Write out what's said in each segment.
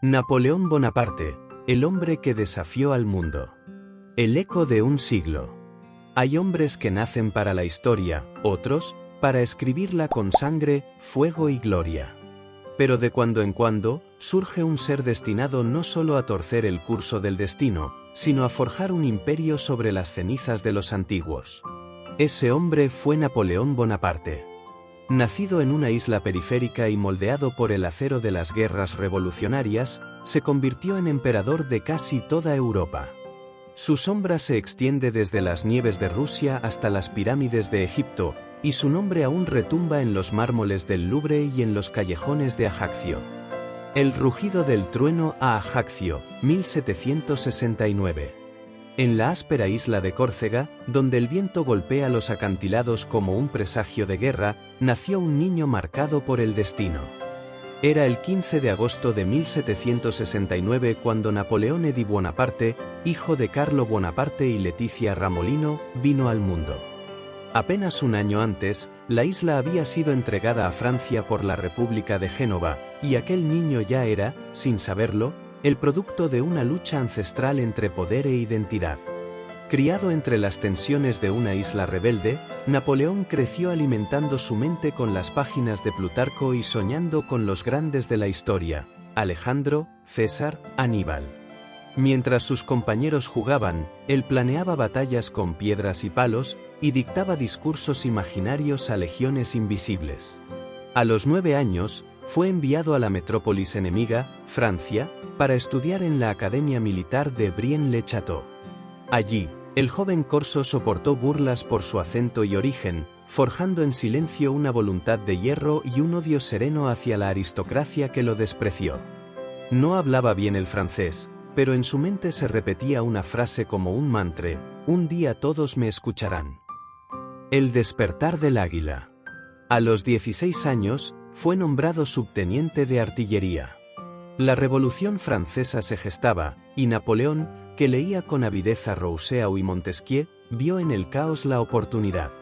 Napoleón Bonaparte, el hombre que desafió al mundo. El eco de un siglo. Hay hombres que nacen para la historia, otros, para escribirla con sangre, fuego y gloria. Pero de cuando en cuando, surge un ser destinado no solo a torcer el curso del destino, sino a forjar un imperio sobre las cenizas de los antiguos. Ese hombre fue Napoleón Bonaparte. Nacido en una isla periférica y moldeado por el acero de las guerras revolucionarias, se convirtió en emperador de casi toda Europa. Su sombra se extiende desde las nieves de Rusia hasta las pirámides de Egipto, y su nombre aún retumba en los mármoles del Louvre y en los callejones de Ajaccio. El rugido del trueno a Ajaccio, 1769. En la áspera isla de Córcega, donde el viento golpea los acantilados como un presagio de guerra, nació un niño marcado por el destino. Era el 15 de agosto de 1769 cuando Napoleón Eddie Bonaparte, hijo de Carlo Bonaparte y Leticia Ramolino, vino al mundo. Apenas un año antes, la isla había sido entregada a Francia por la República de Génova, y aquel niño ya era, sin saberlo, el producto de una lucha ancestral entre poder e identidad. Criado entre las tensiones de una isla rebelde, Napoleón creció alimentando su mente con las páginas de Plutarco y soñando con los grandes de la historia, Alejandro, César, Aníbal. Mientras sus compañeros jugaban, él planeaba batallas con piedras y palos, y dictaba discursos imaginarios a legiones invisibles. A los 9 años, fue enviado a la metrópolis enemiga, Francia, para estudiar en la Academia Militar de Brienne-le-Château. Allí, el joven corso soportó burlas por su acento y origen, forjando en silencio una voluntad de hierro y un odio sereno hacia la aristocracia que lo despreció. No hablaba bien el francés, pero en su mente se repetía una frase como un mantra: un día todos me escucharán. El despertar del águila. A los 16 años, fue nombrado subteniente de artillería. La Revolución Francesa se gestaba, y Napoleón, que leía con avidez a Rousseau y Montesquieu, vio en el caos la oportunidad.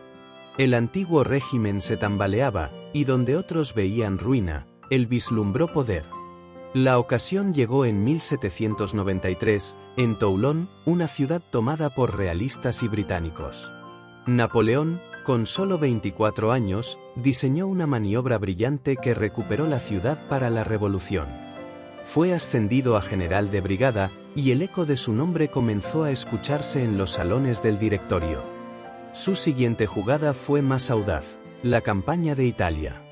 El antiguo régimen se tambaleaba, y donde otros veían ruina, él vislumbró poder. La ocasión llegó en 1793, en Toulon, una ciudad tomada por realistas y británicos. Napoleón, con solo 24 años, diseñó una maniobra brillante que recuperó la ciudad para la revolución. Fue ascendido a general de brigada, y el eco de su nombre comenzó a escucharse en los salones del directorio. Su siguiente jugada fue más audaz: la campaña de Italia.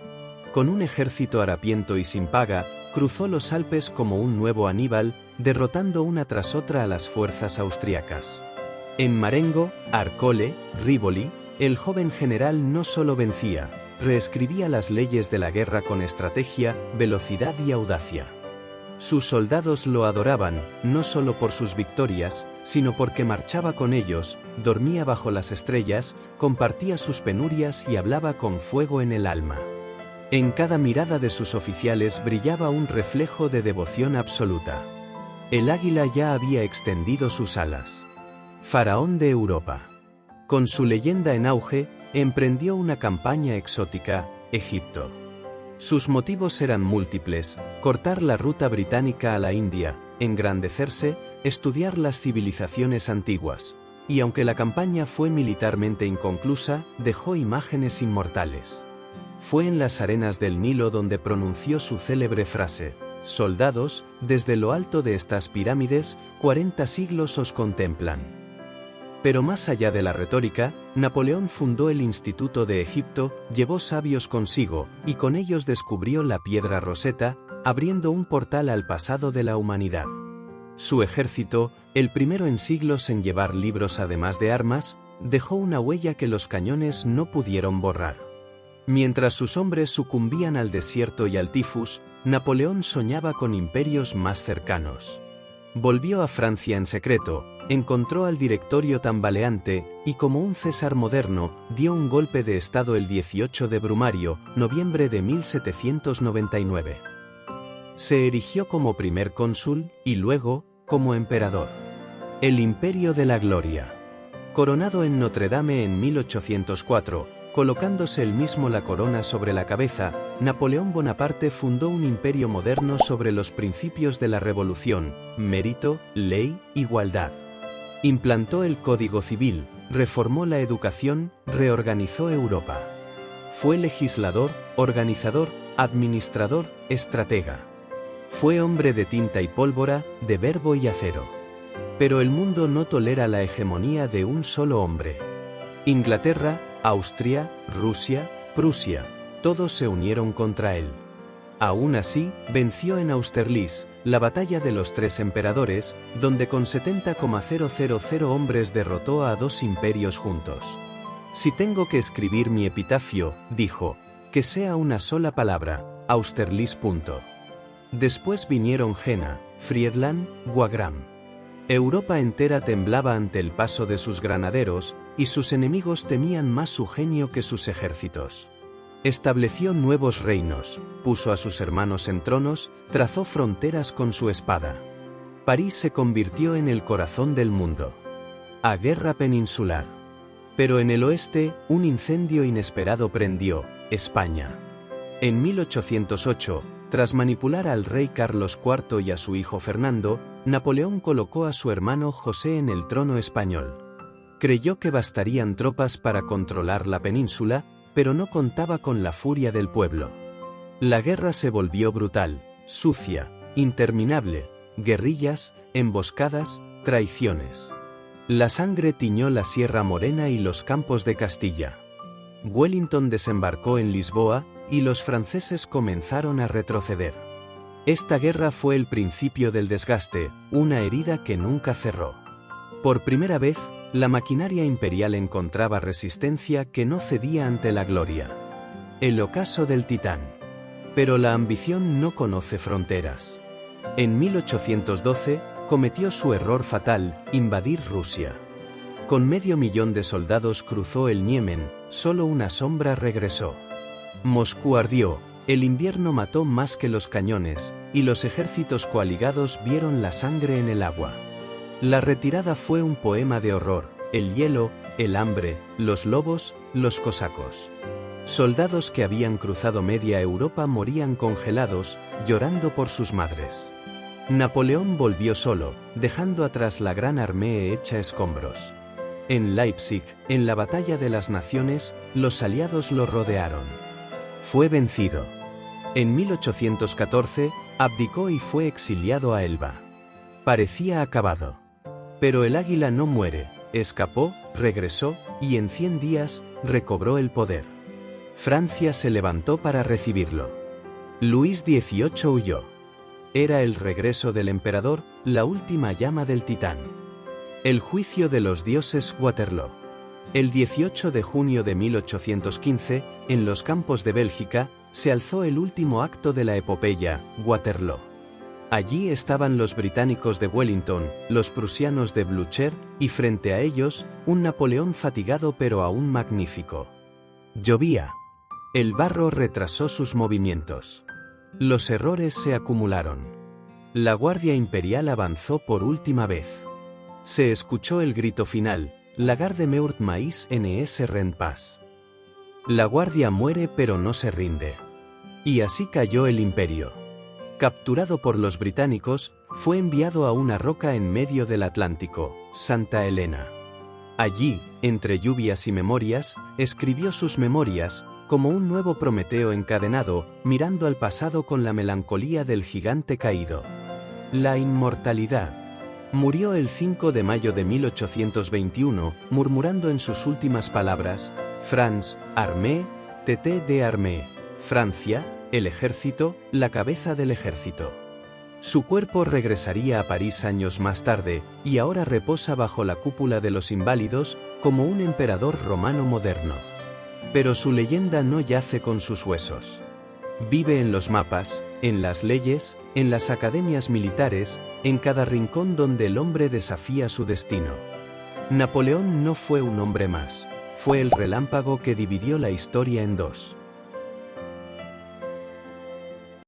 Con un ejército harapiento y sin paga, cruzó los Alpes como un nuevo Aníbal, derrotando una tras otra a las fuerzas austriacas. En Marengo, Arcole, Rivoli, el joven general no solo vencía, reescribía las leyes de la guerra con estrategia, velocidad y audacia. Sus soldados lo adoraban, no solo por sus victorias, sino porque marchaba con ellos, dormía bajo las estrellas, compartía sus penurias y hablaba con fuego en el alma. En cada mirada de sus oficiales brillaba un reflejo de devoción absoluta. El águila ya había extendido sus alas. Faraón de Europa. Con su leyenda en auge, emprendió una campaña exótica: Egipto. Sus motivos eran múltiples: cortar la ruta británica a la India, engrandecerse, estudiar las civilizaciones antiguas. Y aunque la campaña fue militarmente inconclusa, dejó imágenes inmortales. Fue en las arenas del Nilo donde pronunció su célebre frase: soldados, desde lo alto de estas pirámides, 40 siglos os contemplan. Pero más allá de la retórica, Napoleón fundó el Instituto de Egipto, llevó sabios consigo, y con ellos descubrió la piedra Rosetta, abriendo un portal al pasado de la humanidad. Su ejército, el primero en siglos en llevar libros además de armas, dejó una huella que los cañones no pudieron borrar. Mientras sus hombres sucumbían al desierto y al tifus, Napoleón soñaba con imperios más cercanos. Volvió a Francia en secreto, encontró al directorio tambaleante, y como un César moderno, dio un golpe de estado el 18 de Brumario, noviembre de 1799. Se erigió como primer cónsul, y luego, como emperador. El Imperio de la Gloria. Coronado en Notre Dame en 1804, colocándose él mismo la corona sobre la cabeza, Napoleón Bonaparte fundó un imperio moderno sobre los principios de la revolución: mérito, ley, igualdad. Implantó el Código Civil, reformó la educación, reorganizó Europa. Fue legislador, organizador, administrador, estratega. Fue hombre de tinta y pólvora, de verbo y acero. Pero el mundo no tolera la hegemonía de un solo hombre. Inglaterra, Austria, Rusia, Prusia, todos se unieron contra él. Aún así, venció en Austerlitz, la batalla de los tres emperadores, donde con 70,000 hombres derrotó a dos imperios juntos. Si tengo que escribir mi epitafio, dijo, que sea una sola palabra: Austerlitz. Después vinieron Jena, Friedland, Wagram. Europa entera temblaba ante el paso de sus granaderos, y sus enemigos temían más su genio que sus ejércitos. Estableció nuevos reinos, puso a sus hermanos en tronos, trazó fronteras con su espada. París se convirtió en el corazón del mundo. A guerra peninsular. Pero en el oeste, un incendio inesperado prendió España. En 1808, tras manipular al rey Carlos IV y a su hijo Fernando, Napoleón colocó a su hermano José en el trono español. Creyó que bastarían tropas para controlar la península, pero no contaba con la furia del pueblo. La guerra se volvió brutal, sucia, interminable: guerrillas, emboscadas, traiciones. La sangre tiñó la Sierra Morena y los campos de Castilla. Wellington desembarcó en Lisboa, y los franceses comenzaron a retroceder. Esta guerra fue el principio del desgaste, una herida que nunca cerró. Por primera vez, la maquinaria imperial encontraba resistencia que no cedía ante la gloria. El ocaso del Titán. Pero la ambición no conoce fronteras. En 1812, cometió su error fatal: invadir Rusia. Con 500.000 de soldados cruzó el Niemen, solo una sombra regresó. Moscú ardió, el invierno mató más que los cañones, y los ejércitos coaligados vieron la sangre en el agua. La retirada fue un poema de horror: el hielo, el hambre, los lobos, los cosacos. Soldados que habían cruzado media Europa morían congelados, llorando por sus madres. Napoleón volvió solo, dejando atrás la gran armée hecha escombros. En Leipzig, en la Batalla de las Naciones, los aliados lo rodearon. Fue vencido. En 1814, abdicó y fue exiliado a Elba. Parecía acabado. Pero el águila no muere, escapó, regresó, y en 100 días, recobró el poder. Francia se levantó para recibirlo. Luis XVIII huyó. Era el regreso del emperador, la última llama del Titán. El juicio de los dioses. Waterloo. El 18 de junio de 1815, en los campos de Bélgica, se alzó el último acto de la epopeya, Waterloo. Allí estaban los británicos de Wellington, los prusianos de Blücher, y frente a ellos, un Napoleón fatigado pero aún magnífico. Llovía. El barro retrasó sus movimientos. Los errores se acumularon. La Guardia Imperial avanzó por última vez. Se escuchó el grito final: La Garde meurt mais NS rend pas. La Guardia muere pero no se rinde. Y así cayó el imperio. Capturado por los británicos, fue enviado a una roca en medio del Atlántico, Santa Elena. Allí, entre lluvias y memorias, escribió sus memorias, como un nuevo Prometeo encadenado, mirando al pasado con la melancolía del gigante caído. La inmortalidad. Murió el 5 de mayo de 1821, murmurando en sus últimas palabras: France, armée, tête de armée. Francia, el ejército, la cabeza del ejército. Su cuerpo regresaría a París años más tarde, y ahora reposa bajo la cúpula de los Inválidos, como un emperador romano moderno. Pero su leyenda no yace con sus huesos. Vive en los mapas, en las leyes, en las academias militares, en cada rincón donde el hombre desafía su destino. Napoleón no fue un hombre más, fue el relámpago que dividió la historia en dos.